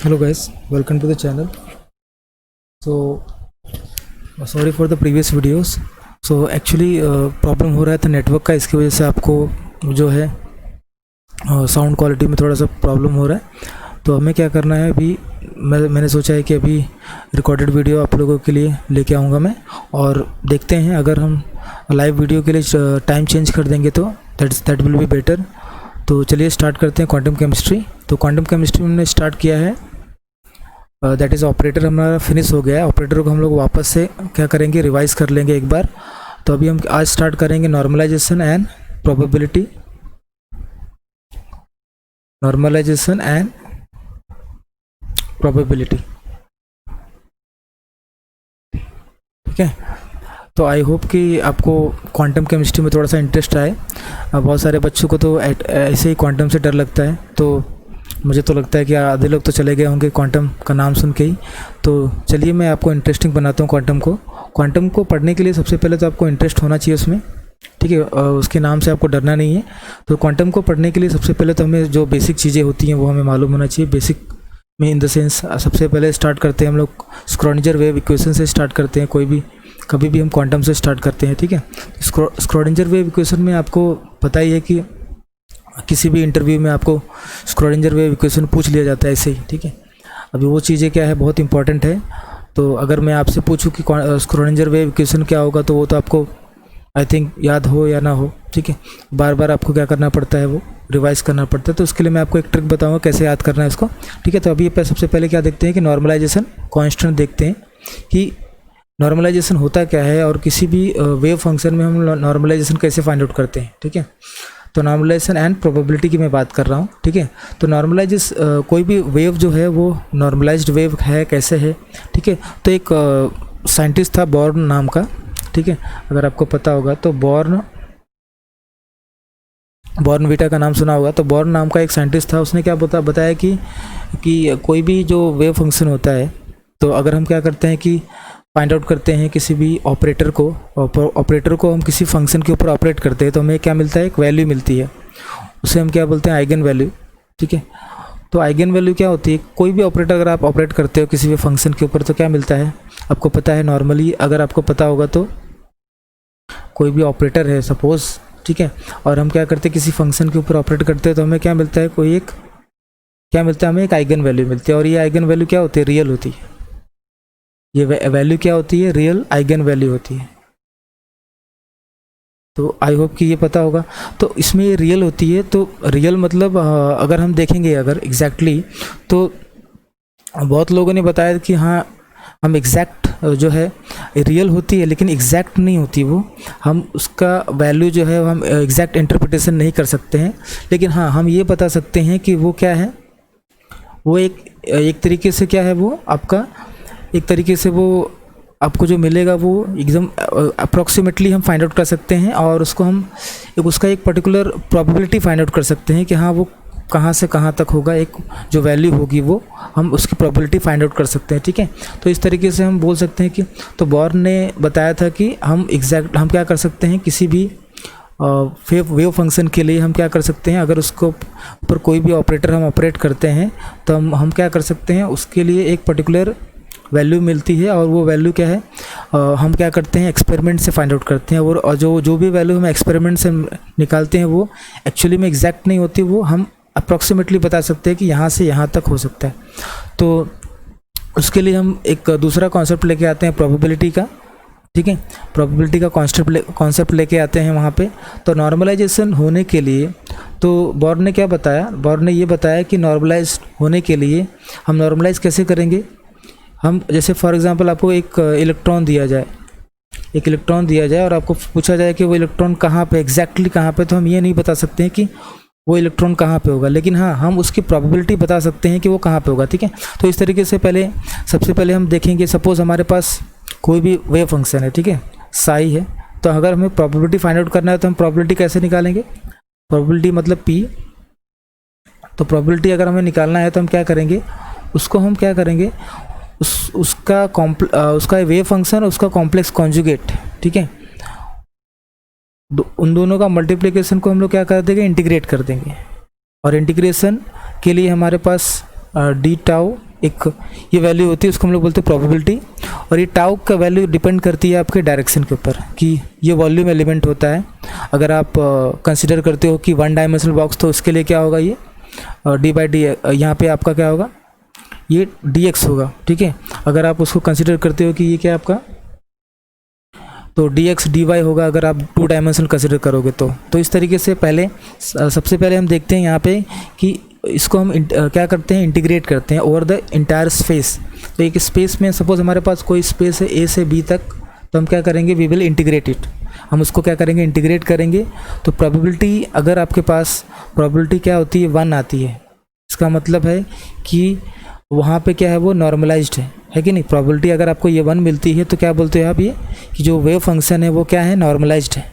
Hello guys, welcome to the channel. So sorry for the previous videos. So actually problem हो रहा था network का, इसकी वजह से आपको जो है साउंड क्वालिटी में थोड़ा सा प्रॉब्लम हो रहा है। तो हमें क्या करना है, अभी मैंने सोचा है कि अभी रिकॉर्डेड वीडियो आप लोगों के लिए लेके आऊँगा मैं, और देखते हैं अगर हम लाइव वीडियो के लिए टाइम चेंज कर देंगे तो दैट विल बी बेटर। तो चलिए स्टार्ट करते हैं क्वांटम केमिस्ट्री। तो क्वांटम केमिस्ट्री हमने स्टार्ट किया है, दैट इज़ ऑपरेटर हमारा फिनिश हो गया है। ऑपरेटर को हम लोग वापस से क्या करेंगे, रिवाइज कर लेंगे एक बार। तो अभी हम आज स्टार्ट करेंगे normalization and probability, normalization and probability. ठीक है, तो आई होप कि आपको क्वांटम केमिस्ट्री में थोड़ा सा इंटरेस्ट आए। बहुत सारे बच्चों को तो ऐसे ही क्वांटम से डर लगता है, तो मुझे तो लगता है कि आधे लोग तो चले गए होंगे क्वांटम का नाम सुन के ही। तो चलिए मैं आपको इंटरेस्टिंग बनाता हूँ क्वांटम को। क्वांटम को पढ़ने के लिए सबसे पहले तो आपको इंटरेस्ट होना चाहिए उसमें, ठीक है। उसके नाम से आपको डरना नहीं है। तो क्वांटम को पढ़ने के लिए सबसे पहले तो हमें जो बेसिक चीज़ें होती हैं वो हमें मालूम होना चाहिए। बेसिक में इन द सेंस सबसे पहले स्टार्ट करते हैं हम लोग स्क्रोडिंजर वेव इक्वेशन से स्टार्ट करते हैं। कभी भी हम क्वांटम से स्टार्ट करते हैं, ठीक है। स्क्रोडिंजर वेव इक्वेशन में आपको पता ही है कि किसी भी इंटरव्यू में आपको स्क्रोडिंजर वेव इक्वेशन पूछ लिया जाता है ऐसे ही, ठीक है। अभी वो चीज़ें क्या है, बहुत इंपॉर्टेंट है। तो अगर मैं आपसे पूछूं कि स्क्रोडिंजर वेव इक्वेशन क्या होगा, तो वो तो आपको आई थिंक याद हो या ना हो, ठीक है। बार बार आपको क्या करना पड़ता है, वो रिवाइज करना पड़ता है। तो उसके लिए मैं आपको एक ट्रिक बताऊंगा कैसे याद करना है इसको, ठीक है। तो अभी सबसे पहले क्या देखते हैं कि नॉर्मलाइजेशन कांस्टेंट देखते हैं कि नॉर्मलाइजेशन होता क्या है, और किसी भी वेव फंक्शन में हम नॉर्मलाइजेशन कैसे फाइंड आउट करते हैं, ठीक है। तो नॉर्मलाइजेशन एंड प्रोबेबिलिटी की मैं बात कर रहा हूँ, ठीक है। तो कोई भी वेव जो है वो नॉर्मलाइज्ड वेव है कैसे है, ठीक है। तो एक साइंटिस्ट था बॉर्न नाम का, ठीक है। अगर आपको पता होगा तो बॉर्नविटा का नाम सुना होगा। तो बॉर्न नाम का एक साइंटिस्ट था, उसने क्या बताया कि कोई भी जो वेव फंक्शन होता है, तो अगर हम क्या करते हैं कि फाइंड आउट करते हैं किसी भी ऑपरेटर को हम किसी फंक्शन के ऊपर ऑपरेट करते हैं, तो हमें क्या मिलता है, एक वैल्यू मिलती है। उसे हम क्या बोलते हैं, आइगन वैल्यू, ठीक है। तो आइगन वैल्यू क्या होती है, कोई भी ऑपरेटर अगर आप ऑपरेट करते हो किसी भी फंक्शन के ऊपर, तो क्या मिलता है आपको पता है। नॉर्मली अगर आपको पता होगा तो कोई भी ऑपरेटर है सपोज, ठीक है, और हम क्या करते हैं किसी फंक्शन के ऊपर ऑपरेट करते हैं, तो हमें क्या मिलता है, हमें एक आइगन वैल्यू मिलती है। और ये आइगन वैल्यू क्या होती है, रियल होती है। ये वैल्यू क्या होती है, रियल आइगन वैल्यू होती है। तो आई होप कि ये पता होगा। तो इसमें ये रियल होती है, तो रियल मतलब अगर हम देखेंगे अगर एग्जैक्टली, तो बहुत लोगों ने बताया कि हाँ हम एग्जैक्ट जो है रियल होती है, लेकिन एग्जैक्ट नहीं होती वो। हम उसका वैल्यू जो है हम एग्जैक्ट इंटरप्रिटेशन नहीं कर सकते हैं, लेकिन हाँ हम ये बता सकते हैं कि वो क्या है, वो एक तरीके से क्या है, वो आपका एक तरीके से वो आपको जो मिलेगा वो एकदम अप्रॉक्सीमेटली हम फाइंड आउट कर सकते हैं, और उसको हम उसका एक पर्टिकुलर प्रोबेबिलिटी फाइंड आउट कर सकते हैं कि हाँ वो कहाँ से कहाँ तक होगा, एक जो वैल्यू होगी वो हम उसकी प्रोबेबिलिटी फाइंड आउट कर सकते हैं, ठीक है। तो इस तरीके से हम बोल सकते हैं कि तो बॉर्न ने बताया था कि हम क्या कर सकते हैं, किसी भी वेव फंक्शन के लिए हम क्या कर सकते हैं, अगर उसको ऊपर कोई भी ऑपरेटर हम ऑपरेट करते हैं, तो हम क्या कर सकते हैं, उसके लिए एक पर्टिकुलर वैल्यू मिलती है। और वो वैल्यू क्या है, हम क्या करते हैं, एक्सपेरिमेंट से फाइंड आउट करते हैं। और जो भी वैल्यू हम एक्सपेरिमेंट से निकालते हैं वो एक्चुअली में एग्जैक्ट नहीं होती, वो हम अप्रॉक्सीमेटली बता सकते हैं कि यहाँ से यहाँ तक हो सकता है। तो उसके लिए हम एक दूसरा कॉन्सेप्ट लेके आते हैं प्रोबेबिलिटी का, ठीक है। प्रोबेबिलिटी का कॉन्सेप्ट लेके आते हैं वहाँ पे। तो नॉर्मलाइजेशन होने के लिए, तो बॉर्न ने क्या बताया, बॉर्न ने ये बताया कि नॉर्मलाइज होने के लिए हम नॉर्मलाइज कैसे करेंगे। हम जैसे फॉर एग्जांपल आपको एक इलेक्ट्रॉन दिया जाए और आपको पूछा जाए कि वो इलेक्ट्रॉन कहाँ पे, एग्जैक्टली कहाँ पे, तो हम ये नहीं बता सकते हैं कि वो इलेक्ट्रॉन कहाँ पे होगा, लेकिन हाँ हम उसकी प्रोबेबिलिटी बता सकते हैं कि वो कहाँ पे होगा, ठीक है। तो इस तरीके से सबसे पहले हम देखेंगे, सपोज हमारे पास कोई भी वेव फंक्शन है, ठीक है, साई है। तो अगर हमें प्रोबेबिलिटी फाइंड आउट करना है, तो हम प्रोबेबिलिटी कैसे निकालेंगे, प्रोबेबिलिटी मतलब पी। तो प्रोबेबिलिटी अगर हमें निकालना है तो हम क्या करेंगे, उसका वेव फंक्शन, उसका कॉम्प्लेक्स कॉन्जुगेट, ठीक है, उन दोनों का मल्टीप्लिकेशन को हम लोग क्या कर देंगे, इंटीग्रेट कर देंगे। और इंटीग्रेशन के लिए हमारे पास डी टाउ एक ये वैल्यू होती है, उसको हम लोग बोलते हैं प्रोबेबिलिटी। और ये टाउ का वैल्यू डिपेंड करती है आपके डायरेक्शन के ऊपर कि ये वॉल्यूम एलिमेंट होता है। अगर आप कंसिडर करते हो कि 1 डायमेंशनल बॉक्स, तो उसके लिए क्या होगा, ये d/d, यहाँ पे आपका क्या होगा, ये dx होगा, ठीक है। अगर आप उसको कंसिडर करते हो कि ये क्या आपका, तो dx dy होगा अगर आप 2 डायमेंशनल कंसिडर करोगे तो इस तरीके से पहले सबसे पहले हम देखते हैं यहाँ पे कि इसको हम क्या करते हैं, इंटीग्रेट करते हैं ओवर द इंटायर स्पेस। तो एक स्पेस में सपोज हमारे पास कोई स्पेस है a से b तक, तो हम क्या करेंगे, वी विल इंटीग्रेट इट, हम उसको क्या करेंगे, इंटीग्रेट करेंगे। तो प्रोबेबिलिटी, अगर आपके पास प्रोबेबिलिटी क्या होती है, 1 आती है, इसका मतलब है कि वहाँ पे क्या है, वो नॉर्मलाइज्ड है कि नहीं। प्रोबेबिलिटी अगर आपको ये 1 मिलती है तो क्या बोलते हो आप, ये कि जो वेव फंक्शन है वो क्या है, नॉर्मलाइज्ड है।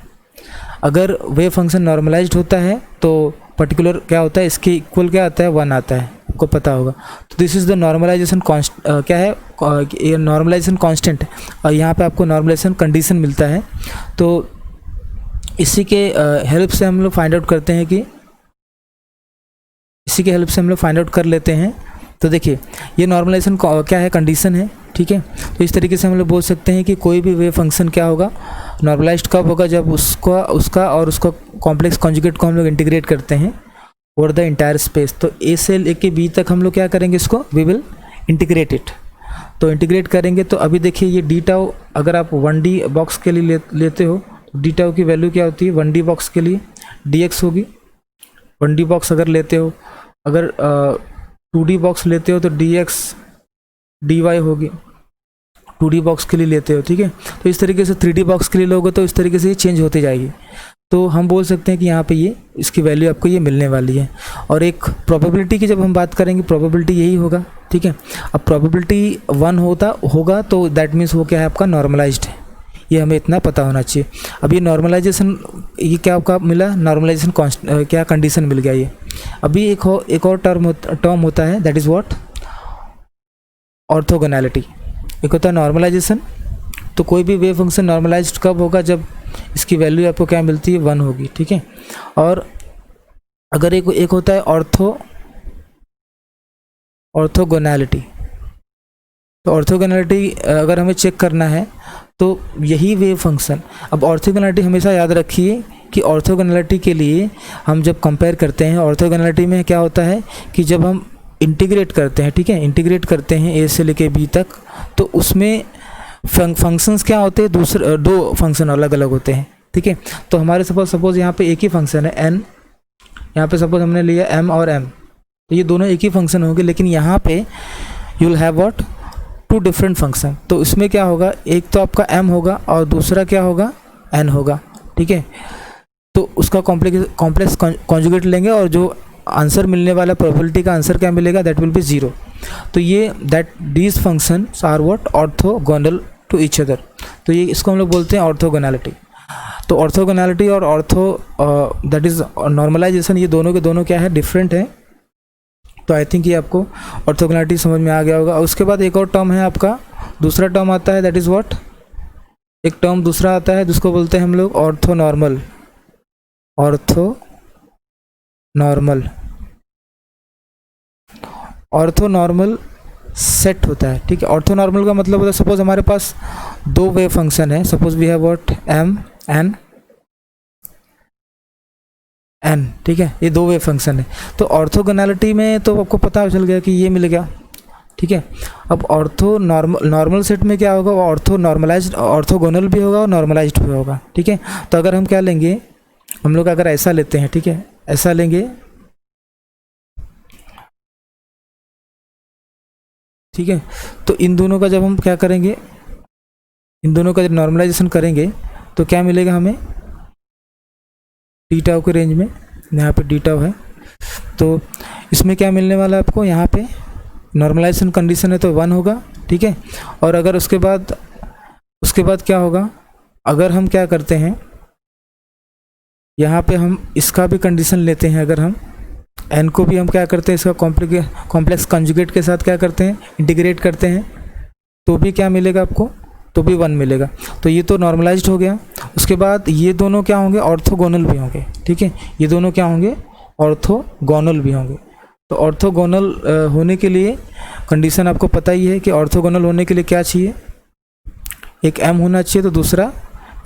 अगर वेव फंक्शन नॉर्मलाइज्ड होता है तो पर्टिकुलर क्या होता है, इसके इक्वल क्या आता है, 1 आता है, आपको पता होगा। तो दिस इज़ द नॉर्मलाइजेशन क्या है, ये नॉर्मलाइजेशन कांस्टेंट है, और यहाँ पे आपको नॉर्मलाइजेशन कंडीशन मिलता है। तो इसी के हेल्प से हम लोग फाइंड आउट करते हैं कि इसी के हेल्प से हम लोग फाइंड आउट कर लेते हैं। तो देखिए ये नॉर्मलाइजेशन क्या है, कंडीशन है, ठीक है। तो इस तरीके से हम लोग बोल सकते हैं कि कोई भी वेव फंक्शन क्या होगा, नॉर्मलाइज्ड कब होगा, जब उसका और उसका कॉम्प्लेक्स कॉन्जुगेट को हम लोग इंटीग्रेट करते हैं ओवर द इंटायर स्पेस। तो ए से लेके बी तक हम लोग क्या करेंगे, इसको वी विल इंटीग्रेट इट। तो इंटीग्रेट करेंगे तो अभी देखिए ये डी टाउ, अगर आप 1D बॉक्स के लिए लेते हो तो डी टाउ की वैल्यू क्या होती है, 1D बॉक्स के लिए dx होगी। 1D बॉक्स अगर लेते हो, अगर 2D बॉक्स लेते हो तो dx dy होगी, 2D बॉक्स के लिए लेते हो, ठीक है। तो इस तरीके से 3D बॉक्स के लिए लोगे तो इस तरीके से ये चेंज होती जाएगी। तो हम बोल सकते हैं कि यहाँ पे ये इसकी वैल्यू आपको ये मिलने वाली है। और एक प्रोबेबिलिटी की जब हम बात करेंगे, प्रोबेबिलिटी यही होगा, ठीक है। अब प्रोबेबिलिटी 1 होगा तो दैट मीन्स वो क्या है, आपका नॉर्मलाइज्ड है, ये हमें इतना पता होना चाहिए। अब ये नॉर्मलाइजेशन, ये क्या आपका मिला, नॉर्मलाइजेशन क्या कंडीशन मिल गया ये। अभी एक और टर्म होता है, दैट इज़ व्हाट, ऑर्थोगोनैलिटी। एक होता है नॉर्मलाइजेशन, तो कोई भी वेव फंक्शन नॉर्मलाइज्ड कब होगा, जब इसकी वैल्यू आपको क्या मिलती है, 1 होगी, ठीक है। और अगर एक होता है ऑर्थोगोनैलिटी। तो ऑर्थोगोनैलिटी अगर हमें चेक करना है तो यही वेव फंक्शन, अब ऑर्थोगोनैलिटी हमेशा याद रखिए कि ऑर्थोगोनैलिटी के लिए हम जब कंपेयर करते हैं, ऑर्थोगोनैलिटी में क्या होता है कि जब हम इंटीग्रेट करते हैं, ठीक है, इंटीग्रेट करते हैं ए से लेके बी तक, तो उसमें फंक्शंस क्या होते हैं, दो फंक्शन अलग अलग होते हैं, ठीक है। तो हमारे सपोज यहाँ पे एक ही फंक्शन है n, यहाँ पे सपोज हमने लिया m और m, तो ये दोनों एक ही फंक्शन होंगे, लेकिन यहाँ पे you will have what, 2 different function. तो इसमें क्या होगा, एक तो आपका m होगा और दूसरा क्या होगा, n होगा, ठीक है। तो उसका कॉम्प्लेक्स कॉन्जुगेट लेंगे और जो आंसर मिलने वाला प्रोबेबिलिटी का आंसर क्या मिलेगा, दैट विल बी 0। तो ये that these functions are what, orthogonal to each other. तो ये इसको हम लोग बोलते हैं ऑर्थोगोनैलिटी। तो ऑर्थोगोनैलिटी और दैट इज नॉर्मलाइजेशन, ये दोनों के दोनों क्या है, डिफरेंट है। तो आई थिंक ये आपको ऑर्थोगोनैलिटी समझ में आ गया होगा। उसके बाद एक और टर्म है आपका, दूसरा टर्म आता है, दैट इज व्हाट, एक टर्म दूसरा आता है जिसको बोलते हैं हम लोग ऑर्थोनॉर्मल। ऑर्थोनॉर्मल सेट होता है, ठीक है। ऑर्थोनॉर्मल का मतलब होता है, सपोज हमारे पास 2 वेव फंक्शन है, suppose we have what, m n, ठीक है, ये 2 वेव फंक्शन है। तो ऑर्थोगोनैलिटी में तो आपको पता चल गया कि ये मिल गया, ठीक है। अब नॉर्मल सेट में क्या होगा, ऑर्थोगोनल भी होगा और नॉर्मलाइज्ड भी होगा, ठीक है। तो अगर हम क्या लेंगे, हम लोग अगर ऐसा लेते हैं, ठीक है, ऐसा लेंगे, ठीक है। तो इन दोनों का जब हम क्या करेंगे, इन दोनों का जब नॉर्मलाइजेशन करेंगे तो क्या मिलेगा हमें, डी टाउ के रेंज में, यहाँ पे डी टाउ है, तो इसमें क्या मिलने वाला है आपको, यहाँ पे नॉर्मलाइजेशन कंडीशन है तो 1 होगा, ठीक है। और अगर उसके बाद क्या होगा, अगर हम क्या करते हैं, यहाँ पे हम इसका भी कंडीशन लेते हैं, अगर हम n को भी हम क्या करते हैं, इसका कॉम्प्लेक्स कंजुगेट के साथ क्या करते हैं, इंटीग्रेट करते हैं, तो भी क्या मिलेगा आपको, तो भी 1 मिलेगा। तो ये तो नॉर्मलाइज्ड हो गया। उसके बाद ये दोनों क्या होंगे, ऑर्थोगोनल भी होंगे, ठीक है, ये दोनों क्या होंगे, ऑर्थोगोनल भी होंगे। तो ऑर्थोगोनल होने के लिए कंडीशन आपको पता ही है कि ऑर्थोगोनल होने के लिए क्या चाहिए, एक m होना चाहिए तो दूसरा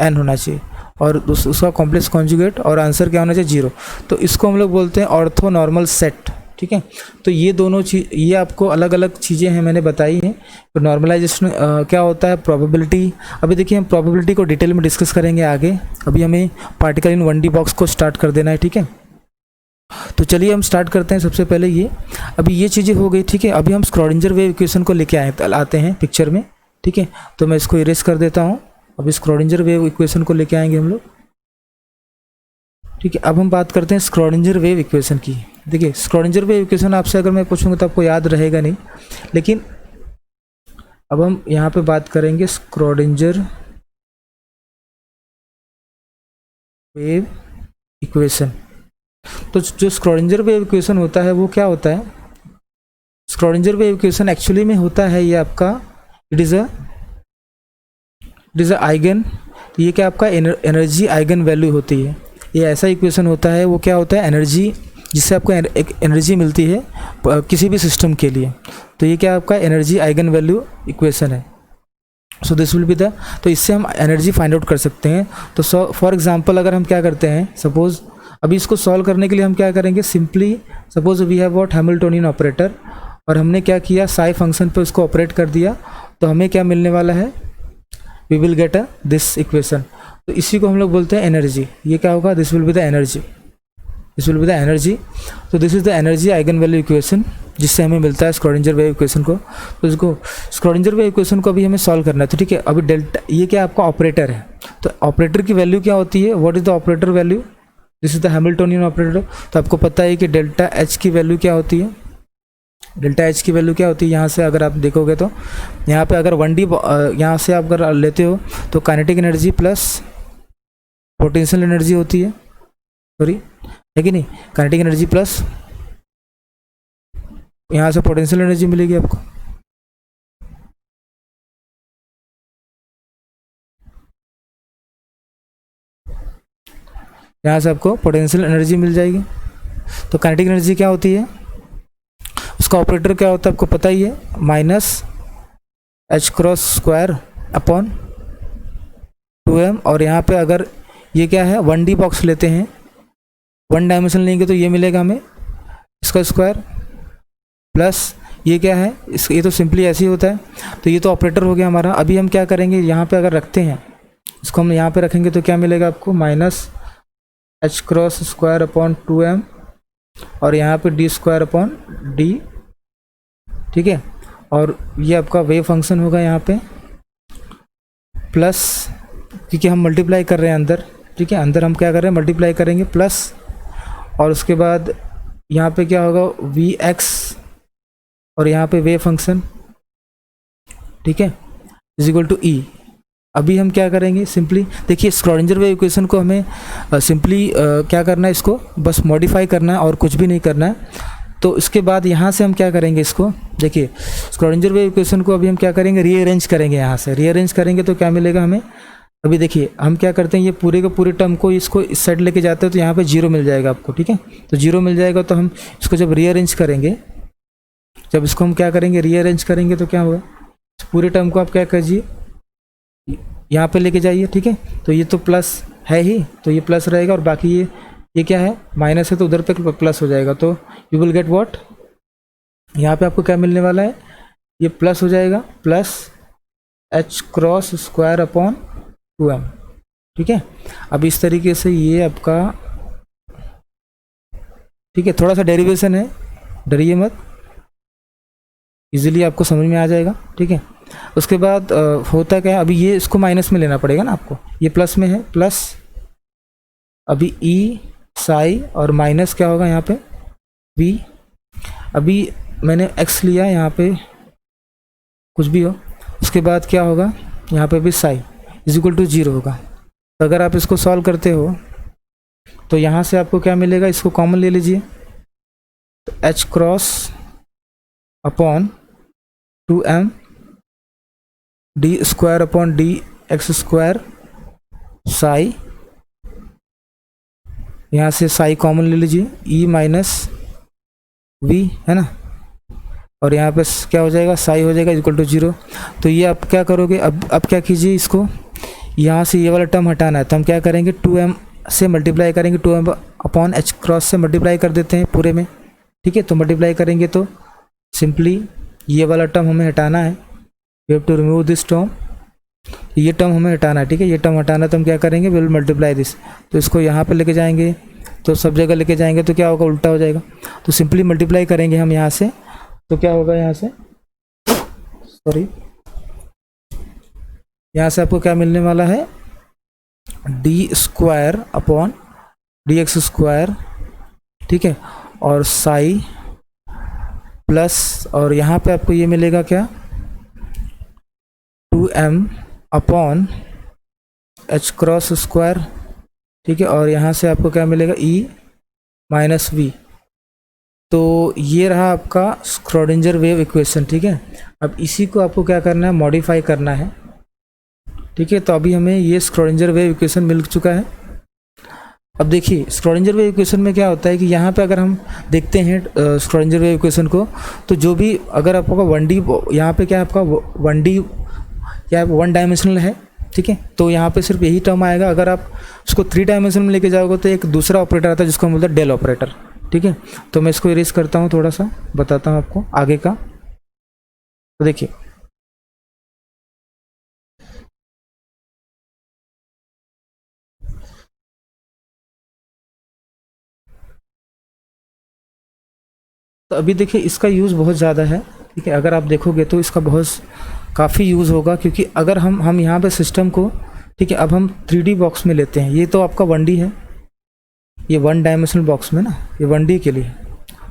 n होना चाहिए, और उसका कॉम्प्लेक्स कॉन्जुगेट, और आंसर क्या होना चाहिए 0। तो इसको हम लोग बोलते हैं ऑर्थो नॉर्मल सेट, ठीक है। तो ये दोनों चीज़, ये आपको अलग अलग चीज़ें हैं मैंने बताई हैं। तो नॉर्मलाइजेशन क्या होता है, प्रोबेबिलिटी। अभी देखिए हम प्रोबेबिलिटी को डिटेल में डिस्कस करेंगे आगे, अभी हमें पार्टिकल इन 1D बॉक्स को स्टार्ट कर देना है, ठीक है। तो चलिए हम स्टार्ट करते हैं। सबसे पहले ये, अभी ये चीज़ें हो गई, ठीक है। अभी हम स्क्रॉडिंजर वेव इक्वेशन को लेके आते हैं पिक्चर में, ठीक है। तो मैं इसको इरेज कर देता हूँ। अभी स्क्रॉडिंजर वेव इक्वेशन को लेके आएंगे हम लोग, ठीक है। अब हम बात करते हैं स्क्रॉडिंजर वेव इक्वेशन की। देखिए स्क्रॉडिंजर वेव इक्वेशन आपसे अगर मैं पूछूंगा तो आपको याद रहेगा नहीं, लेकिन अब हम यहाँ पे बात करेंगे स्क्रॉडिंजर वेव इक्वेशन। तो जो स्क्रॉडिंजर वेव इक्वेशन होता है वो क्या होता है, स्क्रॉडिंजर वेव इक्वेशन एक्चुअली में होता है ये आपका, इट इज़ अ आइगन, ये क्या आपका एनर्जी आइगन वैल्यू होती है। ये ऐसा इक्वेशन होता है, वो क्या होता है, एनर्जी, जिससे आपको एक एनर्जी मिलती है किसी भी सिस्टम के लिए। तो ये क्या आपका एनर्जी आइगन वैल्यू इक्वेशन है। So this will be the, तो इससे हम एनर्जी फाइंड आउट कर सकते हैं। तो फॉर एग्जांपल अगर हम क्या करते हैं, सपोज अभी इसको सॉल्व करने के लिए हम क्या करेंगे, simply suppose we have what Hamiltonian operator, और हमने क्या किया, साई फंक्शन पे उसको ऑपरेट कर दिया, तो हमें क्या मिलने वाला है, we will get a this equation. तो इसी को हम लोग बोलते हैं एनर्जी। ये क्या होगा, this will be the energy, this will be the energy. तो this is the energy eigen value equation, जिससे हमें मिलता है स्क्रॉडिंजर वेव इक्वेशन को। तो इसको स्क्रॉडिंजर वेव इक्वेशन को अभी हमें सॉल्व करना है, तो ठीक है। अभी डेल्टा, ये क्या आपका ऑपरेटर है, तो ऑपरेटर की वैल्यू क्या होती है, what is the operator value, this is the Hamiltonian operator. तो आपको पता है कि डेल्टा एच की वैल्यू क्या होती है, डेल्टा एच की वैल्यू क्या होती है, यहाँ से अगर आप देखोगे तो यहाँ पे अगर 1D यहाँ से आप अगर लेते हो तो kinetic energy plus potential energy होती है, सॉरी है कि नहीं, काइनेटिक एनर्जी प्लस यहाँ से पोटेंशियल एनर्जी मिलेगी आपको। यहाँ से आपको पोटेंशियल एनर्जी मिल जाएगी। तो काइनेटिक एनर्जी क्या होती है, उसका ऑपरेटर क्या होता है आपको पता ही है, minus H cross square upon 2m। और यहाँ पे अगर ये क्या है, 1D बॉक्स लेते हैं, 1 डायमेंशन लेंगे तो ये मिलेगा हमें इसका स्क्वायर, प्लस ये क्या है, ये तो सिंपली ऐसे ही होता है। तो ये तो ऑपरेटर हो गया हमारा। अभी हम क्या करेंगे, यहाँ पे अगर रखते हैं, इसको हम यहाँ पे रखेंगे तो क्या मिलेगा आपको, minus H cross square upon 2m, और यहाँ पे डी स्क्वायर अपॉन डी, ठीक है। और ये आपका वेव फंक्शन होगा यहाँ पे, प्लस, क्योंकि हम मल्टीप्लाई कर रहे हैं अंदर, ठीक है, अंदर हम क्या कर रहे हैं, मल्टीप्लाई करेंगे प्लस, और उसके बाद यहाँ पे क्या होगा, वी एक्स, और यहाँ पे वेव फंक्शन, ठीक है, इज इक्वल टू ई। अभी हम क्या करेंगे, सिंपली देखिए स्क्रॉडिंजर वेव इक्वेशन को हमें सिंपली क्या करना है, इसको बस मॉडिफाई करना है और कुछ भी नहीं करना है। तो इसके बाद यहाँ से हम क्या करेंगे, इसको देखिए स्क्रॉडिंजर वेव इक्वेशन को अभी हम क्या करेंगे, रीअरेंज करेंगे। यहाँ से रीअरेंज करेंगे तो क्या मिलेगा हमें, अभी देखिए हम क्या करते हैं, ये पूरे के पूरे टर्म को इसको इस साइड लेके जाते हैं तो यहाँ पे 0 मिल जाएगा आपको, ठीक है। तो 0 मिल जाएगा, तो हम इसको जब रीअरेंज करेंगे, जब इसको हम क्या करेंगे, रीअरेंज करेंगे तो क्या होगा, पूरे टर्म को आप क्या कीजिए, यहाँ पे लेके जाइए, ठीक है। तो ये तो प्लस है ही, तो ये प्लस रहेगा, और बाकी ये क्या है, माइनस है, तो उधर पे प्लस हो जाएगा। तो यू विल गेट व्हाट, यहाँ पे आपको क्या मिलने वाला है, ये प्लस हो जाएगा, plus H cross square upon 2m, ठीक है। अब इस तरीके से ये आपका, ठीक है, थोड़ा सा डेरिवेशन है, डरिए मत, इजीली आपको समझ में आ जाएगा, ठीक है। उसके बाद होता क्या है, अभी ये इसको माइनस में लेना पड़ेगा ना आपको, ये प्लस में है, प्लस अभी ई साई, और माइनस क्या होगा यहाँ पे v। अभी मैंने x लिया यहाँ पे, कुछ भी हो, उसके बाद क्या होगा यहाँ पे भी साई इज इक्वल टू 0 होगा। तो अगर आप इसको सॉल्व करते हो तो यहाँ से आपको क्या मिलेगा, इसको कॉमन ले लीजिए, तो H cross upon 2m D square upon d x square Sai, यहाँ से साई कॉमन ले लीजिए, ई माइनस वी है ना, और यहाँ पे क्या हो जाएगा, साई हो जाएगा इक्वल टू 0। तो ये आप क्या करोगे, अब क्या कीजिए, इसको यहाँ से ये वाला टर्म हटाना है, तो हम क्या करेंगे 2m से मल्टीप्लाई करेंगे, 2m अपॉन h क्रॉस से मल्टीप्लाई कर देते हैं पूरे में, ठीक है। तो मल्टीप्लाई करेंगे तो सिंपली ये वाला टर्म हमें हटाना है, we have to remove this term, ये टर्म हमें हटाना है, ठीक है। ये टर्म हटाना है तो हम क्या करेंगे, विल मल्टीप्लाई दिस, तो इसको यहाँ पे लेके जाएंगे, तो सब जगह लेके जाएंगे तो क्या होगा, उल्टा हो जाएगा। तो सिंपली मल्टीप्लाई करेंगे हम यहाँ से, तो क्या होगा यहाँ से, सॉरी, यहाँ से आपको क्या मिलने वाला है, D square upon d x square, ठीक है, और साई प्लस, और यहाँ पे आपको ये मिलेगा क्या, 2m upon h cross square, ठीक है, और यहाँ से आपको क्या मिलेगा, e माइनस वी। तो ये रहा आपका स्क्रोडिंजर वेव इक्वेशन, ठीक है। अब इसी को आपको क्या करना है, मॉडिफाई करना है, ठीक है। तो अभी हमें ये स्क्रोडिंजर वेव इक्वेशन मिल चुका है। अब देखिए स्क्रोडिंजर वेव इक्वेशन में क्या होता है कि यहाँ पे अगर हम देखते हैं स्क्रोडिंजर वेव इक्वेशन को, तो जो भी अगर आपका 1D, यहाँ पे क्या है आपका 1D या 1 डायमेंशनल है, ठीक है, तो यहाँ पे सिर्फ यही टर्म आएगा। अगर आप उसको 3 डायमेंशन में लेके जाओगे तो एक दूसरा ऑपरेटर आता है जिसको हम बोलते हैं डेल ऑपरेटर, ठीक है। तो मैं इसको इरेज करता हूँ, थोड़ा सा बताता हूँ आपको आगे का। तो देखिए तो अभी देखिए इसका यूज़ बहुत ज़्यादा है, ठीक है। अगर आप देखोगे तो इसका बहुत काफ़ी यूज़ होगा, क्योंकि अगर हम यहाँ पे सिस्टम को, ठीक है, अब हम 3D बॉक्स में लेते हैं, ये तो आपका 1D है, ये 1 डायमेंशनल बॉक्स में ना, ये 1D के लिए,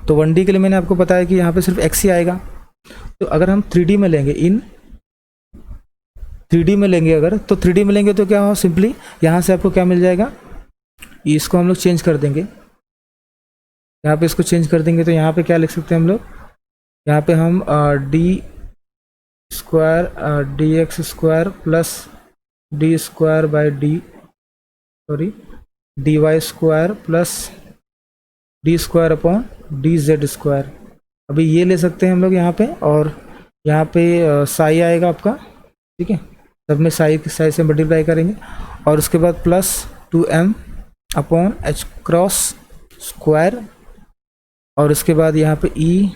तो 1D के लिए मैंने आपको बताया कि यहाँ पे सिर्फ x ही आएगा। तो अगर हम 3D में लेंगे, इन 3D में लेंगे अगर, तो 3D में लेंगे तो क्या हो, सिंपली यहाँ से आपको क्या मिल जाएगा, इसको हम लोग चेंज कर देंगे, यहाँ पे इसको चेंज कर देंगे, तो यहाँ पे क्या लिख सकते हैं हम लोग, यहाँ पे हम d square d x square plus d square by d, sorry, d y square plus d square upon d z square. अभी ये ले सकते हैं हम लोग यहाँ पे, और यहाँ पे साई आएगा आपका, ठीक है, सब में साई से मल्टीप्लाई करेंगे, और उसके बाद plus 2m upon h cross square, और उसके बाद यहाँ पे e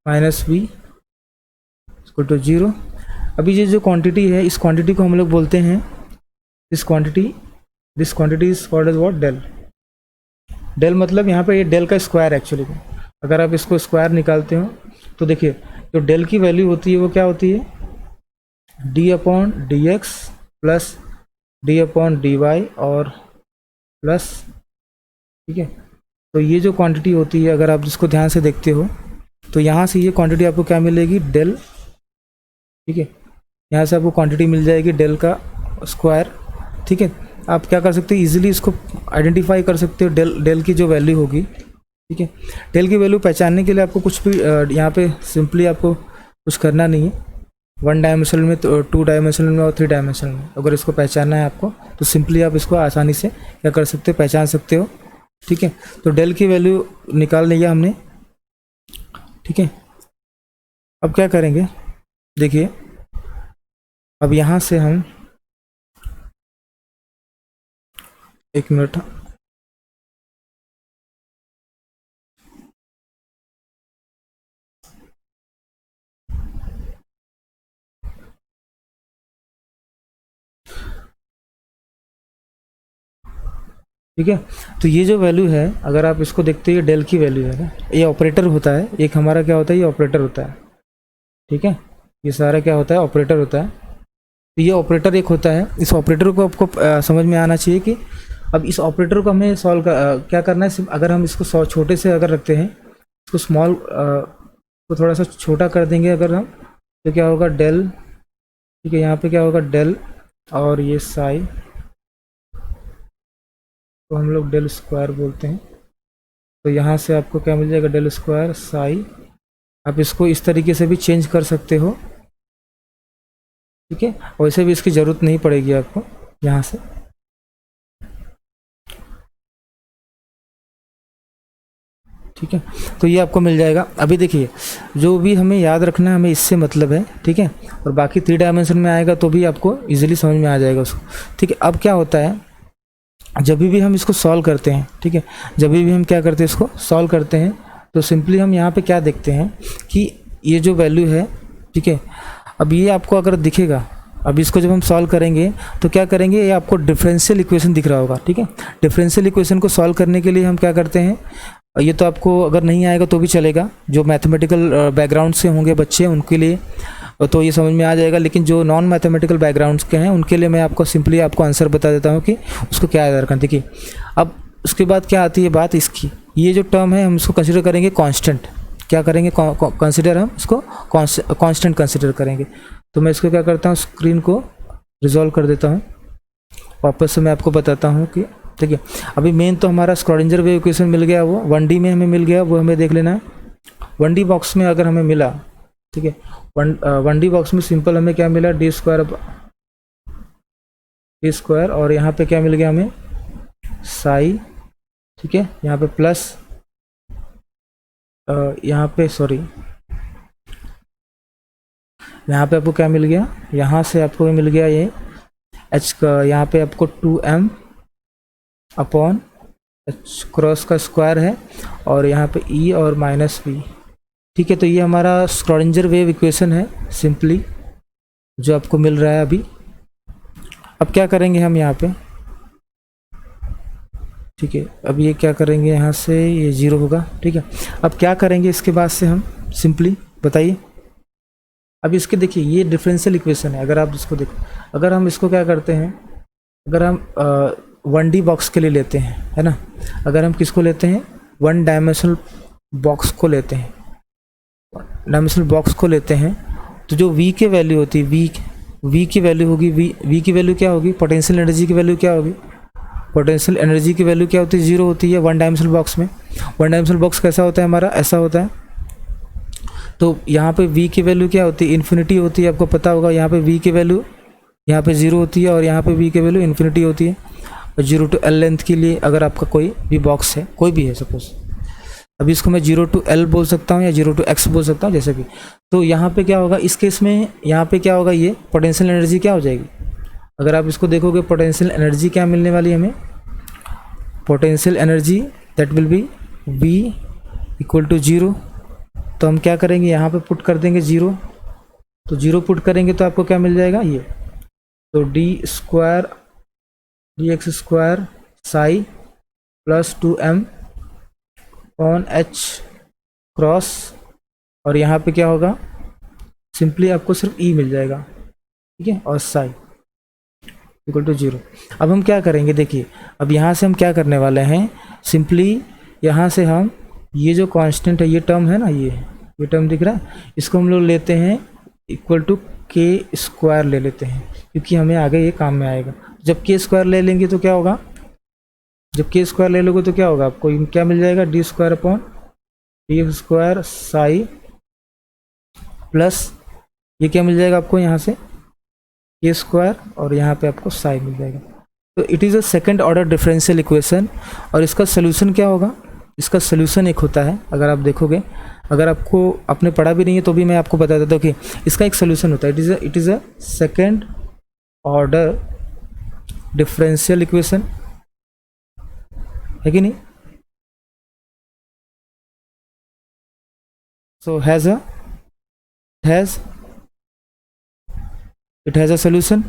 minus v equal to 0। अभी ये जो क्वांटिटी है, इस क्वांटिटी को हम लोग बोलते हैं, this quantity is called as what, del. Del मतलब यहाँ पे ये डेल का स्क्वायर एक्चुअली। अगर आप इसको स्क्वायर निकालते हो तो देखिए जो डेल की वैल्यू होती है वो क्या होती है, d upon d x plus d upon d y और प्लस, ठीक है। तो ये जो क्वांटिटी होती है, अगर आप जिसको ध्यान से देखते हो तो यहाँ से ये क्वांटिटी आपको क्या मिलेगी, डेल, ठीक है। यहाँ से आपको क्वांटिटी मिल जाएगी डेल का स्क्वायर, ठीक है। आप क्या कर सकते हो, इजीली इसको आइडेंटिफाई कर सकते हो, डेल की जो वैल्यू होगी, ठीक है। डेल की वैल्यू पहचानने के लिए आपको कुछ भी यहाँ पे सिंपली आपको कुछ करना नहीं है, 1 डायमेंशनल में, 2 डायमेंशनल में और 3 डायमेंशनल में अगर इसको पहचानना है आपको, तो सिंपली आप इसको आसानी से क्या कर सकते हो, पहचान सकते हो, ठीक है। तो डेल की वैल्यू निकाल लिया हमने, ठीक है। अब क्या करेंगे, देखिए अब यहाँ से हम, एक मिनट, ठीक है। तो ये जो वैल्यू है, अगर आप इसको देखते हो, ये डेल की वैल्यू है ना, ये ऑपरेटर होता है, एक हमारा क्या होता है, ये ऑपरेटर होता है, ठीक है। ये सारा क्या होता है, ऑपरेटर होता है। तो ये ऑपरेटर एक होता है, इस ऑपरेटर को आपको समझ में आना चाहिए कि अब इस ऑपरेटर को हमें क्या करना है। अगर हम इसको छोटे से अगर रखते हैं, इसको स्मॉल को थोड़ा सा छोटा कर देंगे अगर हम, तो क्या होगा, डेल, ठीक है। यहाँ पे क्या होगा, डेल, और ये साई तो हम लोग डेल स्क्वायर बोलते हैं। तो यहाँ से आपको क्या मिल जाएगा, डेल स्क्वायर साई। आप इसको इस तरीके से भी चेंज कर सकते हो, ठीक है। वैसे भी इसकी ज़रूरत नहीं पड़ेगी आपको यहाँ से, ठीक है। तो ये आपको मिल जाएगा। अभी देखिए जो भी हमें याद रखना है, हमें इससे मतलब है, ठीक है, और बाकी 3 डायमेंशन में आएगा तो भी आपको इजीली समझ में आ जाएगा उसको, ठीक है। अब क्या होता है, जब भी हम इसको सॉल्व करते हैं, ठीक है, जब भी हम क्या करते हैं, इसको सॉल्व करते हैं, तो सिंपली हम यहाँ पे क्या देखते हैं कि ये जो वैल्यू है, ठीक है, अब ये आपको अगर दिखेगा, अब इसको जब हम सॉल्व करेंगे तो क्या करेंगे, ये आपको डिफरेंशियल इक्वेशन दिख रहा होगा, ठीक है। डिफरेंशियल इक्वेशन को सॉल्व करने के लिए हम क्या करते हैं, ये तो आपको अगर नहीं आएगा तो भी चलेगा, जो मैथमेटिकल बैकग्राउंड से होंगे बच्चे उनके लिए तो ये समझ में आ जाएगा, लेकिन जो नॉन मैथमेटिकल बैकग्राउंड्स के हैं उनके लिए मैं आपको सिंपली आपको आंसर बता देता हूँ कि उसको क्या याद रखना। देखिए अब उसके बाद क्या आती है बात इसकी, ये जो टर्म है हम इसको कंसिडर करेंगे कांस्टेंट, क्या करेंगे कंसिडर, हम इसको कांस्टेंट कंसिडर करेंगे। तो मैं इसको क्या करता हूँ, स्क्रीन को रिजॉल्व कर देता हूँ, वापस से मैं आपको बताता हूँ कि ठीक है। अभी मेन तो हमारा स्क्रॉडिंजर वेव इक्वेशन मिल गया, वो 1D में हमें मिल गया, वो हमें देख लेना है। 1D बॉक्स में अगर हमें मिला, ठीक है, 1D बॉक्स में सिंपल हमें क्या मिला, डी स्क्वायर और यहाँ पे क्या मिल गया हमें साई, ठीक है, यहाँ पे प्लस यहाँ पे सॉरी यहाँ पे आपको क्या मिल गया, यहाँ से आपको मिल गया ये एच का, यहाँ पे आपको 2m अपॉन एच क्रॉस का स्क्वायर है और यहाँ पे e और माइनस v, ठीक है। तो ये हमारा स्क्रॉडिंजर वेव इक्वेशन है सिंपली जो आपको मिल रहा है अभी। अब क्या करेंगे हम यहाँ पे, ठीक है, अब ये क्या करेंगे, यहाँ से ये 0 होगा, ठीक है। अब क्या करेंगे इसके बाद से हम सिंपली बताइए। अब इसके देखिए ये डिफरेंशियल इक्वेशन है, अगर आप इसको देखो, अगर हम इसको क्या करते हैं, अगर हम 1D बॉक्स के लिए लेते हैं, है ना, अगर हम किसको लेते हैं, 1 डायमेंशनल बॉक्स को लेते हैं, डायमेंशनल बॉक्स को लेते हैं, तो जो v की वैल्यू होती है, v की वैल्यू होगी, v की वैल्यू क्या होगी, पोटेंशियल एनर्जी की वैल्यू क्या होगी, पोटेंशियल एनर्जी की वैल्यू क्या होती है, 0 होती है 1 डायमेंशनल बॉक्स में। 1 डायमेंशनल बॉक्स कैसा होता है हमारा, ऐसा होता है। तो यहाँ पे v की वैल्यू क्या होती है, इन्फिनिटी होती है, आपको पता होगा। यहाँ पे v की वैल्यू यहाँ पे 0 होती है और यहाँ पे v की वैल्यू इन्फिनिटी होती है। और 0 to l लेंथ के लिए अगर आपका कोई भी बॉक्स है, कोई भी है सपोज, अभी इसको मैं 0 to l बोल सकता हूँ या 0 to x बोल सकता हूँ, जैसे भी। तो यहाँ पे क्या होगा इस केस में, यहाँ पे क्या होगा, ये पोटेंशियल एनर्जी क्या हो जाएगी, अगर आप इसको देखोगे पोटेंशियल एनर्जी क्या मिलने वाली है हमें, potential energy that will be v equal to 0। तो हम क्या करेंगे, यहाँ पे पुट कर देंगे 0, तो 0 पुट करेंगे तो आपको क्या मिल जाएगा ये, तो dx square Sai plus 2m on h cross, और यहाँ पे क्या होगा, सिंपली आपको सिर्फ e मिल जाएगा, ठीक है, और साई इक्वल टू 0। अब हम क्या करेंगे, देखिए अब यहाँ से हम क्या करने वाले हैं, सिंपली यहाँ से हम ये जो कांस्टेंट है, ये टर्म है ना, ये टर्म दिख रहा है, इसको हम लोग लेते हैं इक्वल टू k स्क्वायर ले लेते हैं, क्योंकि हमें आगे ये काम में आएगा। जब k स्क्वायर ले लेंगे तो क्या होगा, जब k स्क्वायर ले लोगे तो क्या होगा, आपको क्या मिल जाएगा, D square upon D square Sai plus ये क्या मिल जाएगा आपको यहाँ से k स्क्वायर और यहाँ पे आपको साई मिल जाएगा। तो it is a second order differential equation. और इसका सोल्यूशन क्या होगा, इसका सोल्यूशन एक होता है, अगर आप देखोगे, अगर आपको आपने पढ़ा भी नहीं है तो भी मैं आपको बता देता हूँ कि इसका एक सोल्यूशन होता है, it is a second order differential equation, है कि नहीं। So it has a solution,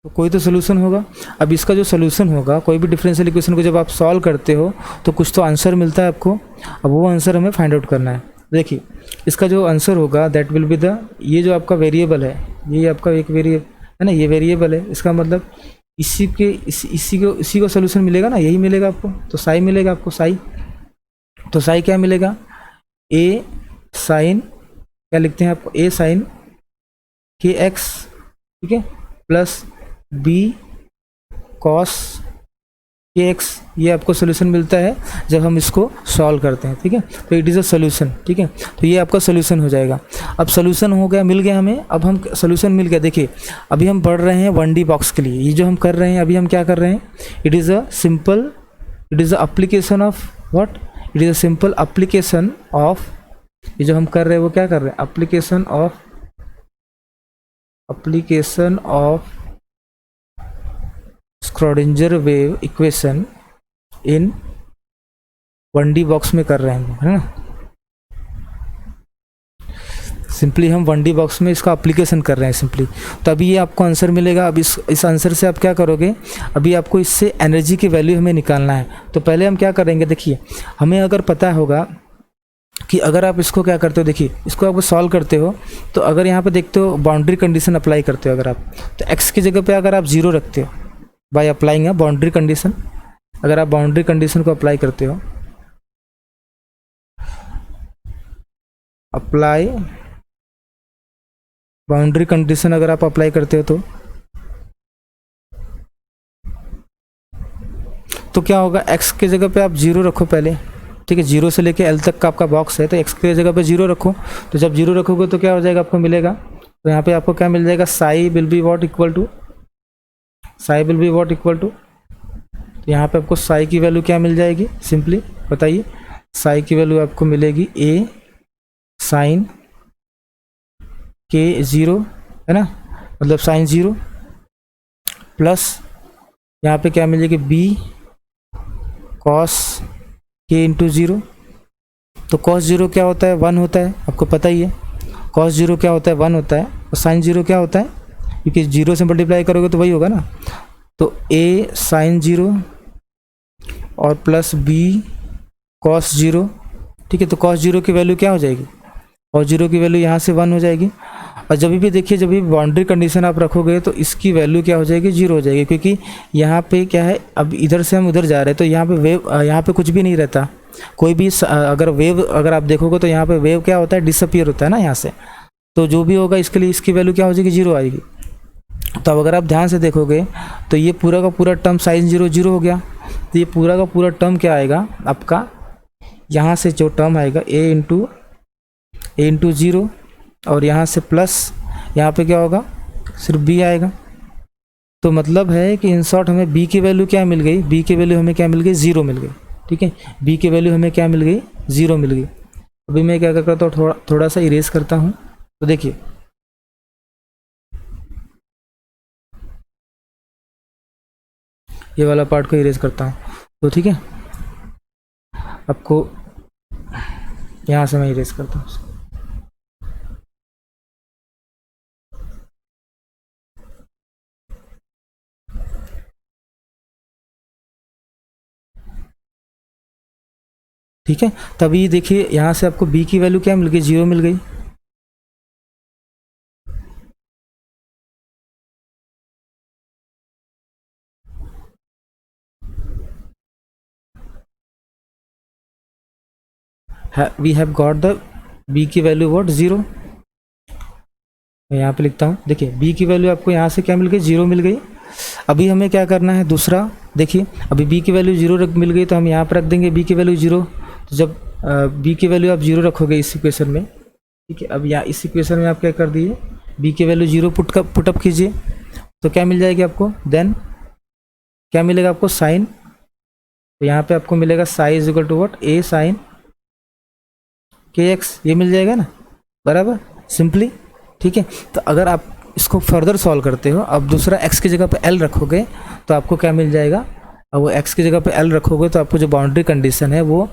तो कोई तो सोल्यूशन होगा। अब इसका जो सोल्यूशन होगा, कोई भी डिफरेंशियल इक्वेशन को जब आप सॉल्व करते हो तो कुछ तो आंसर मिलता है आपको। अब वो आंसर हमें फाइंड आउट करना है। देखिए इसका जो आंसर होगा दैट विल बी द, ये जो आपका वेरिएबल है, ये आपका एक वेरिएबल है ना, ये वेरिएबल है, इसका मतलब इसी को सोल्यूशन मिलेगा ना, यही मिलेगा आपको। तो साई मिलेगा आपको, साई, तो साई क्या मिलेगा, ए साइन, क्या लिखते हैं आपको, ए साइन के एक्स, ठीक है, प्लस बी कॉस के एक्स, ये आपको सोल्यूशन मिलता है जब हम इसको सॉल्व करते हैं, ठीक है। तो इट इज़ अ सोल्यूशन, ठीक है, तो ये आपका सोल्यूशन हो जाएगा। अब सोल्यूशन हो गया, मिल गया हमें, अब हम सोल्यूशन मिल गया। देखिए अभी हम पढ़ रहे हैं 1D बॉक्स के लिए, ये जो हम कर रहे हैं अभी हम क्या कर रहे हैं, it is a simple it is a application of what, it is a simple application of, ये जो हम कर रहे हैं वो क्या कर रहे हैं, application of Schrodinger wave equation in 1D box में कर रहे हैं, है ना। सिंपली हम 1D बॉक्स में इसका एप्लीकेशन कर रहे हैं सिंपली। तो अभी ये आपको आंसर मिलेगा। अब इस आंसर से आप क्या करोगे, अभी आपको इससे एनर्जी की वैल्यू हमें निकालना है। तो पहले हम क्या करेंगे, देखिए हमें अगर पता होगा कि अगर आप इसको क्या करते हो, देखिए इसको आप सॉल्व करते हो तो अगर यहाँ पे देखते हो बाउंड्री कंडीशन अप्लाई करते हो अगर आप, तो x की जगह पे अगर आप 0 रखते हो by applying a boundary condition, अगर आप बाउंड्री कंडीशन को अप्लाई करते हो, अप्लाई बाउंड्री कंडीशन अगर आप अप्लाई करते हो तो क्या होगा, x की जगह पे आप 0 रखो पहले, ठीक है। 0 से लेके L तक का आपका बॉक्स है, तो x की जगह पे 0 रखो। तो जब 0 रखोगे तो क्या हो जाएगा, आपको मिलेगा, तो यहाँ पे आपको क्या मिल जाएगा, psi will be what equal to, psi will be what equal to, तो यहाँ पे आपको साई की वैल्यू क्या मिल जाएगी, सिंपली बताइए, साई की वैल्यू आपको मिलेगी a साइन के 0, है ना, मतलब साइन 0 प्लस यहाँ पे क्या मिलेगी b कॉस के इंटू 0। तो कॉस 0 क्या होता है, 1 होता है, आपको पता ही है। कॉस 0 क्या होता है, 1 होता है। और साइन 0 क्या होता है, क्योंकि 0 से मल्टीप्लाई करोगे तो वही होगा ना। तो a साइन 0 और प्लस b कॉस 0, ठीक है। तो कॉस 0 की वैल्यू क्या हो जाएगी, कॉस 0 की वैल्यू यहाँ से 1 हो जाएगी। और जब भी देखिए, जब भी बाउंड्री कंडीशन आप रखोगे तो इसकी वैल्यू क्या हो जाएगी, 0 हो जाएगी, क्योंकि यहाँ पे क्या है, अब इधर से हम उधर जा रहे हैं तो यहाँ पे वेव, यहाँ पे कुछ भी नहीं रहता, कोई भी अगर वेव अगर आप देखोगे तो यहाँ पे वेव क्या होता है, डिसअपियर होता है ना यहाँ से। तो जो भी होगा इसके लिए इसकी वैल्यू क्या हो जाएगी, 0 आएगी। तो अब अगर आप ध्यान से देखोगे तो ये पूरा का पूरा टर्म साइन 0 0 हो गया। तो ये पूरा का पूरा टर्म क्या आएगा आपका, यहाँ से जो टर्म आएगा a इंटू 0, और यहाँ से प्लस, यहाँ पे क्या होगा, सिर्फ b आएगा। तो मतलब है कि इन शॉर्ट हमें b की वैल्यू क्या मिल गई, b की वैल्यू हमें क्या मिल गई, 0 मिल गई, ठीक है। b की वैल्यू हमें क्या मिल गई, 0 मिल गई। अभी मैं क्या करता हूँ, थोड़ा सा इरेज करता हूँ। तो देखिए ये वाला पार्ट को इरेज करता हूँ, तो ठीक है, आपको यहाँ से मैं इरेज करता हूँ। ठीक है, तभी देखिए यहाँ से आपको b की वैल्यू क्या मिल गई, 0 मिल गई। We have got the b की वैल्यू व्हाट, 0। मैं यहाँ पे लिखता हूँ, देखिए b की वैल्यू आपको यहाँ से क्या मिल गई, 0 मिल गई। अभी हमें क्या करना है दूसरा, देखिए अभी b की वैल्यू 0 मिल गई, तो हम यहाँ पर रख देंगे b की वैल्यू 0। तो जब b की वैल्यू आप 0 रखोगे इस इक्वेशन में, ठीक है। अब यहाँ इस इक्वेशन में आप क्या कर दिए, b की वैल्यू 0 पुटअप कीजिए, तो क्या मिल जाएगी आपको, देन क्या मिलेगा आपको, साइन। तो यहाँ पे आपको मिलेगा psi is equal to what, a sine के एक्स, ये मिल जाएगा ना, बराबर, सिंपली, ठीक है। तो अगर आप इसको फर्दर सॉल्व करते हो, अब दूसरा x की जगह पे l रखोगे तो आपको क्या मिल जाएगा, अब वो x की जगह पे l रखोगे तो आपको जो बाउंड्री कंडीशन है वो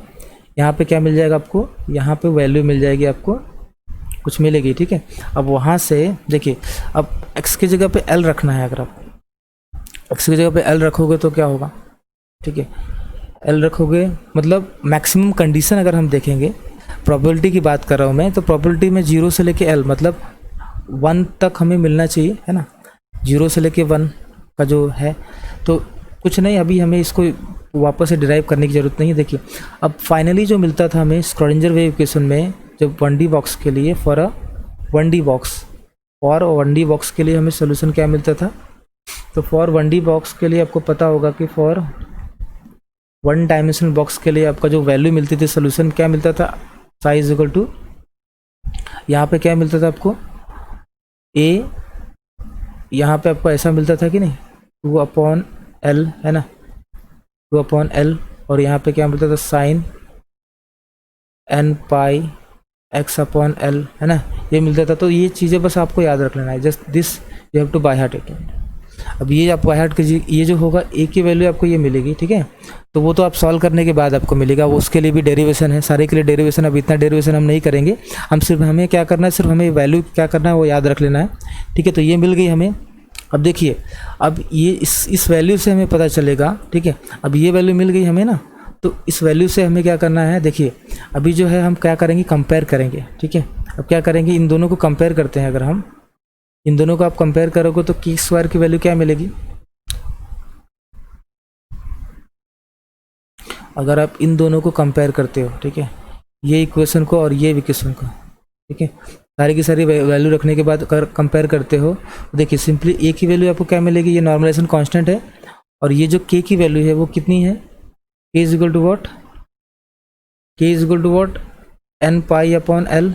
यहाँ पे क्या मिल जाएगा, आपको यहाँ पे वैल्यू मिल जाएगी, आपको कुछ मिलेगी, ठीक है। अब वहाँ से देखिए, अब x की जगह पे l रखना है, अगर आप x की जगह पे l रखोगे तो क्या होगा, ठीक है, l रखोगे मतलब मैक्सिमम कंडीशन अगर हम देखेंगे, प्रोबेबिलिटी की बात कर रहा हूँ मैं, तो प्रोबेबिलिटी में 0 से लेके l मतलब 1 तक हमें मिलना चाहिए, है ना, 0 से लेके 1 का जो है। तो कुछ नहीं, अभी हमें इसको वापस से डिराइव करने की ज़रूरत नहीं है। देखिए अब फाइनली जो मिलता था हमें स्क्रॉडिंजर वेव इक्वेशन में, जब 1D बॉक्स के लिए, फॉर 1D बॉक्स के लिए हमें सोल्यूशन क्या मिलता था। तो फॉर 1D बॉक्स के लिए आपको पता होगा कि फॉर 1 डायमेंशनल बॉक्स के लिए आपका जो वैल्यू मिलती थी, सोल्यूशन क्या मिलता था, साई इज इक्वल टू, यहाँ पे क्या मिलता था आपको, a, यहाँ पे आपको ऐसा मिलता था कि नहीं, 2/L, है ना, 2/L और यहाँ पे क्या मिलता था साइन एन पाई एक्स अपॉन एल, है ना, ये मिलता था। तो ये चीज़ें बस आपको याद रख लेना है, just this you have to by heart it. अब ये आप बाय हार्ट कीजिए, ये जो होगा ए की वैल्यू आपको ये मिलेगी, ठीक है। तो वो तो आप सॉल्व करने के बाद आपको मिलेगा, वो उसके लिए भी डेरिवेशन है, सारे के लिए डेरिवेशन। अब इतना डेरिवेशन हम नहीं करेंगे, हम सिर्फ हमें क्या करना है, सिर्फ हमें वैल्यू क्या करना है वो याद रख लेना है, ठीक है। तो ये मिल गई हमें। अब देखिए, अब ये इस वैल्यू से हमें पता चलेगा, ठीक है। अब ये वैल्यू मिल गई हमें ना, तो इस वैल्यू से हमें क्या करना है, देखिए अभी जो है हम क्या करेंगे, कंपेयर करेंगे, ठीक है। अब क्या करेंगे, इन दोनों को कंपेयर करते हैं। अगर हम इन दोनों को आप कंपेयर करोगे तो की स्क्वायर की वैल्यू क्या मिलेगी, अगर आप इन दोनों को कंपेयर करते हो, ठीक है, ये इक्वेशन को और ये इक्वेशन को, ठीक है, सारी की सारी वैल्यू रखने के बाद अगर कंपेयर करते हो तो देखिए सिंपली ए की वैल्यू आपको क्या मिलेगी, ये नॉर्मलाइजेशन कांस्टेंट है, और ये जो के की वैल्यू है वो कितनी है, k is equal to what, k is equal to what n pi upon L,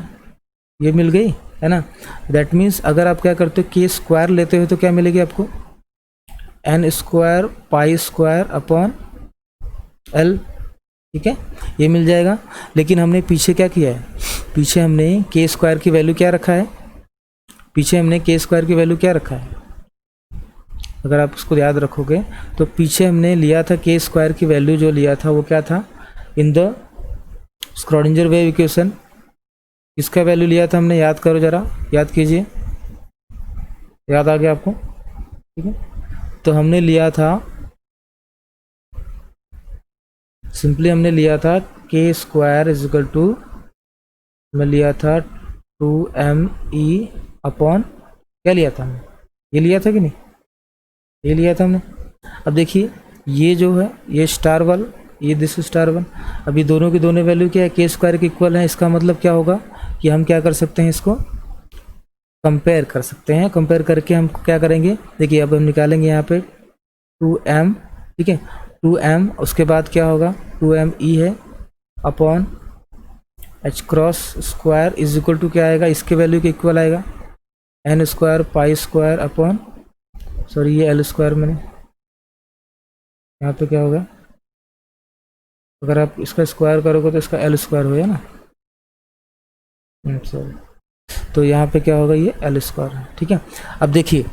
ये मिल गई, है ना। दैट मीन्स अगर आप क्या करते हो, के स्क्वायर लेते हो तो क्या मिलेगी आपको, n square pi square upon L, ठीक है, ये मिल जाएगा। लेकिन हमने पीछे क्या किया है, पीछे हमने के स्क्वायर की वैल्यू क्या रखा है, पीछे हमने के स्क्वायर की वैल्यू क्या रखा है, अगर आप उसको याद रखोगे तो पीछे हमने लिया था के स्क्वायर की वैल्यू, जो लिया था वो क्या था, इन द स्क्रॉडिंजर वेव इक्वेशन, इसका वैल्यू लिया था हमने, याद करो जरा, याद कीजिए, याद आ गया आपको, ठीक है। तो हमने लिया था, सिंपली हमने लिया था के स्क्वायर इज इक्वल टू, मैं लिया था 2me अपॉन, क्या लिया था हमने, ये लिया था कि नहीं, ये लिया था हमने। अब देखिए ये जो है ये स्टार वन, ये दिस स्टार वन, अभी दोनों की दोनों वैल्यू क्या है, के स्क्वायर के इक्वल है। इसका मतलब क्या होगा कि हम क्या कर सकते हैं, इसको कंपेयर कर सकते हैं। कंपेयर करके हम क्या करेंगे, देखिए अब हम निकालेंगे यहाँ पे 2m, ठीक है, 2m, उसके बाद क्या होगा 2me है upon h cross square is equal to क्या आएगा, इसके वैल्यू के इक्वल आएगा n square pi square upon, sorry ये एल स्क्वायर, मैंने यहाँ पे क्या होगा, अगर आप इसका स्क्वायर करोगे तो इसका एल स्क्वायर होगा ना, सॉरी, तो यहाँ पे क्या होगा, ये एल स्क्वायर है, ठीक है। अब देखिए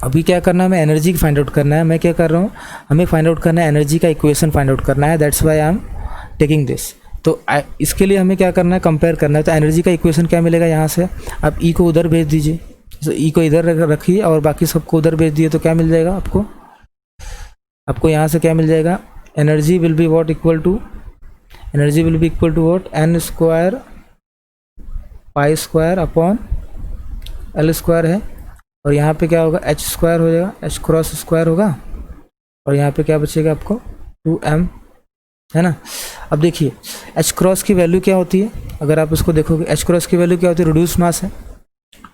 अभी क्या करना है, हमें एनर्जी फाइंड आउट करना है। मैं क्या कर रहा हूँ, हमें फाइंड आउट करना है एनर्जी का इक्वेशन फाइंड आउट करना है, that's why I am taking this. तो इसके लिए हमें क्या करना है, कंपेयर करना है। तो एनर्जी का इक्वेशन क्या मिलेगा, यहाँ से आप ई को उधर भेज दीजिए, तो ई को इधर रखिए और बाकी सबको उधर भेज दिए, तो क्या मिल जाएगा आपको, आपको यहाँ से क्या मिल जाएगा, energy will be what equal to, energy will be equal to what n square pi square upon L square है, और यहाँ पे क्या होगा, एच स्क्वायर हो जाएगा, एच क्रॉस स्क्वायर होगा, और यहाँ पे क्या बचेगा आपको 2m, है ना। अब देखिए एच क्रॉस की वैल्यू क्या होती है, अगर आप इसको देखोगे एच क्रॉस की वैल्यू क्या होती है, रिड्यूस मास है,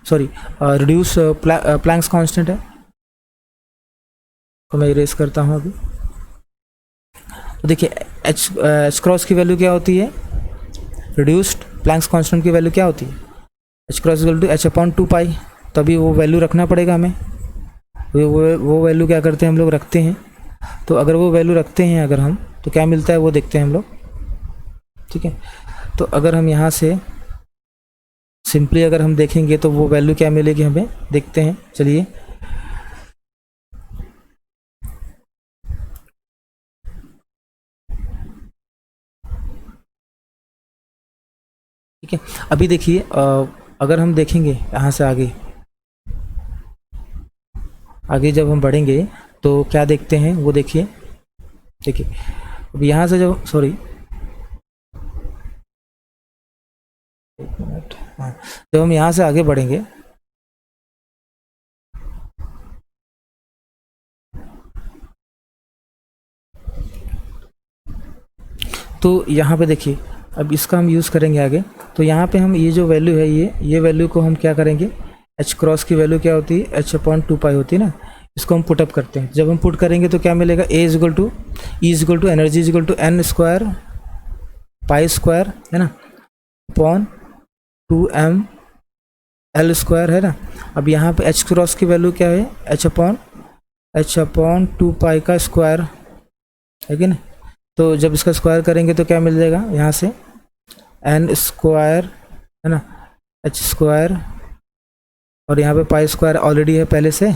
सॉरी रिड्यूस प्लैंक्स कांस्टेंट है। तो मैं इरेज करता हूँ अभी। तो देखिए एच क्रॉस की वैल्यू क्या होती है, रिड्यूस्ड प्लैंक्स कांस्टेंट की वैल्यू क्या होती है, h cross equal to h upon 2 pi. तभी वो वैल्यू रखना पड़ेगा हमें, वो वैल्यू क्या करते हैं हम लोग, रखते हैं। तो अगर वो वैल्यू रखते हैं अगर हम, तो क्या मिलता है वो देखते हैं हम लोग, ठीक है। तो अगर हम यहाँ से सिंपली अगर हम देखेंगे तो वो वैल्यू क्या मिलेगी हमें, देखते हैं, चलिए। ठीक है, अभी देखिए अगर हम देखेंगे यहाँ से आगे आगे जब हम बढ़ेंगे तो क्या देखते हैं वो देखिए, देखिए अब यहाँ से जब, सॉरी एक मिनट, हाँ, जब हम यहाँ से आगे बढ़ेंगे तो यहाँ पे देखिए, अब इसका हम यूज़ करेंगे आगे। तो यहाँ पे हम ये जो वैल्यू है, ये वैल्यू को हम क्या करेंगे, एच क्रॉस की वैल्यू क्या होती है, एच अपॉन 2 पाई होती है ना, इसको हम पुटअप करते हैं। जब हम पुट करेंगे तो क्या मिलेगा, A is equal to E is equal to energy is equal to N square pi square, है ना, अपॉन 2m एल स्क्वायर, है ना। अब यहाँ पे एच क्रॉस की वैल्यू क्या है, एच अपॉन 2 पाई का स्क्वायर, है कि ना। तो जब इसका स्क्वायर करेंगे तो क्या मिल जाएगा यहाँ से, एन स्क्वायर है ना, एच स्क्वायर, और यहाँ पे पाई स्क्वायर ऑलरेडी है पहले से,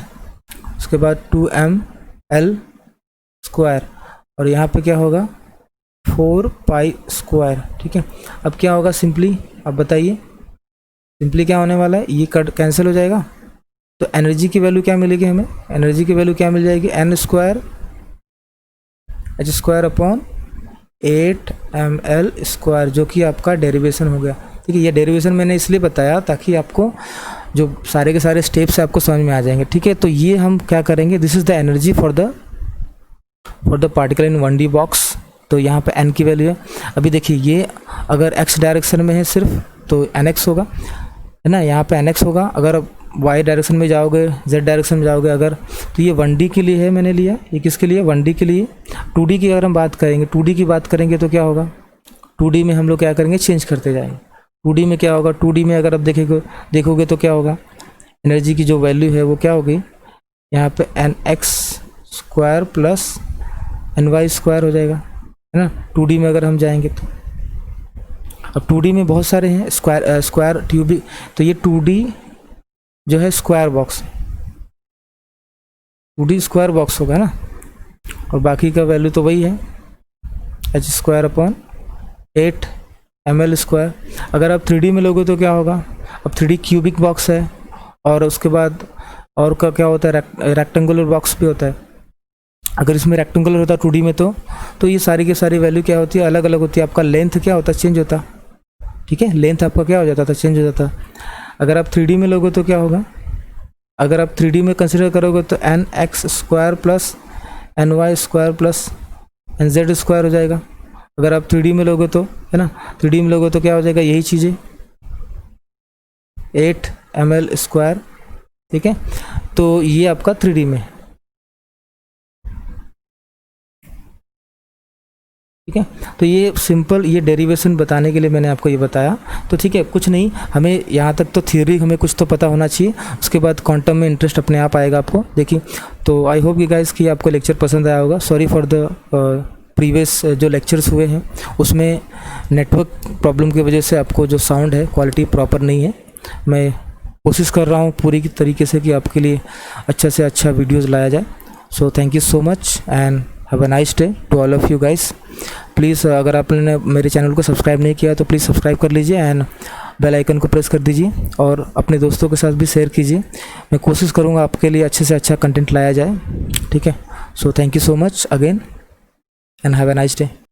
उसके बाद 2ml स्क्वायर, और यहाँ पे क्या होगा 4 पाई स्क्वायर। ठीक है, अब क्या होगा सिंपली, अब बताइए सिंपली क्या होने वाला है, ये कट कैंसिल हो जाएगा, तो एनर्जी की वैल्यू क्या मिलेगी हमें, एनर्जी की वैल्यू क्या मिल जाएगी, n square h square upon 8ml square, जो कि आपका डेरिवेशन हो गया। ठीक है, ये डेरिवेशन मैंने इसलिए बताया ताकि आपको जो सारे के सारे स्टेप्स आपको समझ में आ जाएंगे। ठीक है, तो ये हम क्या करेंगे, this is the energy for the particle in 1D box. तो यहाँ पे n की वैल्यू है, अभी देखिए ये अगर x डायरेक्शन में है सिर्फ तो nx होगा, है ना, यहाँ पे nx होगा। अगर y डायरेक्शन में जाओगे, z डायरेक्शन में जाओगे अगर, तो ये 1D के लिए है मैंने लिया, ये किसके लिए, 1D के लिए। 2D की अगर हम बात करेंगे, 2D की बात करेंगे तो क्या होगा, 2D में हम लोग क्या करेंगे, चेंज करते जाएंगे। 2D में क्या होगा, 2D में अगर आप देखोगे तो क्या होगा, एनर्जी की जो वैल्यू है वो क्या होगी, यहाँ पे nx square plus ny square हो जाएगा, है ना। 2D में अगर हम जाएंगे तो, अब 2D में बहुत सारे हैं स्क्वायर ट्यूब, तो ये 2D जो है square box, 2D square box होगा ना, और बाकी का वैल्यू तो वही है H square upon 8ml square. अगर आप 3D में लोगे तो क्या होगा, अब 3D क्यूबिक बॉक्स है, और उसके बाद और का क्या होता है, रेक्टेंगुलर बॉक्स भी होता है। अगर इसमें रेक्टेंगुलर होता है 2D में तो ये सारी की सारी वैल्यू क्या होती है, अलग अलग होती है। आपका लेंथ क्या होता है, चेंज होता, ठीक है, लेंथ आपका क्या हो जाता था, चेंज हो जाता। अगर आप 3D में लोगे तो क्या होगा, अगर आप 3D में कंसिडर करोगे तो nx square plus ny square plus nz square हो जाएगा। अगर आप 3D में लोगे तो, है ना, 3D में लोगे तो क्या हो जाएगा, यही चीज़ें 8ml स्क्वायर। ठीक है, तो ये आपका 3D में, ठीक है। तो ये सिंपल, ये डेरिवेशन बताने के लिए मैंने आपको ये बताया। तो ठीक है, कुछ नहीं, हमें यहाँ तक तो थियरी हमें कुछ तो पता होना चाहिए, उसके बाद क्वांटम में इंटरेस्ट अपने आप आएगा आपको। देखिए, तो आई होप ये गाइस कि आपको लेक्चर पसंद आया होगा। सॉरी फॉर द प्रीवियस जो लेक्चर्स हुए हैं उसमें नेटवर्क प्रॉब्लम की वजह से आपको जो साउंड है क्वालिटी प्रॉपर नहीं है। मैं कोशिश कर रहा हूँ पूरी तरीके से कि आपके लिए अच्छा से अच्छा वीडियोज़ लाया जाए। So thank you so much and have a nice day to all of you guys. Please अगर आपने मेरे चैनल को सब्सक्राइब नहीं किया तो प्लीज़ सब्सक्राइब कर लीजिए एंड बेल आइकन को प्रेस कर दीजिए, और अपने दोस्तों के साथ भी शेयर कीजिए। मैं कोशिश करूँगा आपके लिए अच्छे से अच्छा कंटेंट लाया जाए। ठीक है, सो thank you so much again and have a nice day.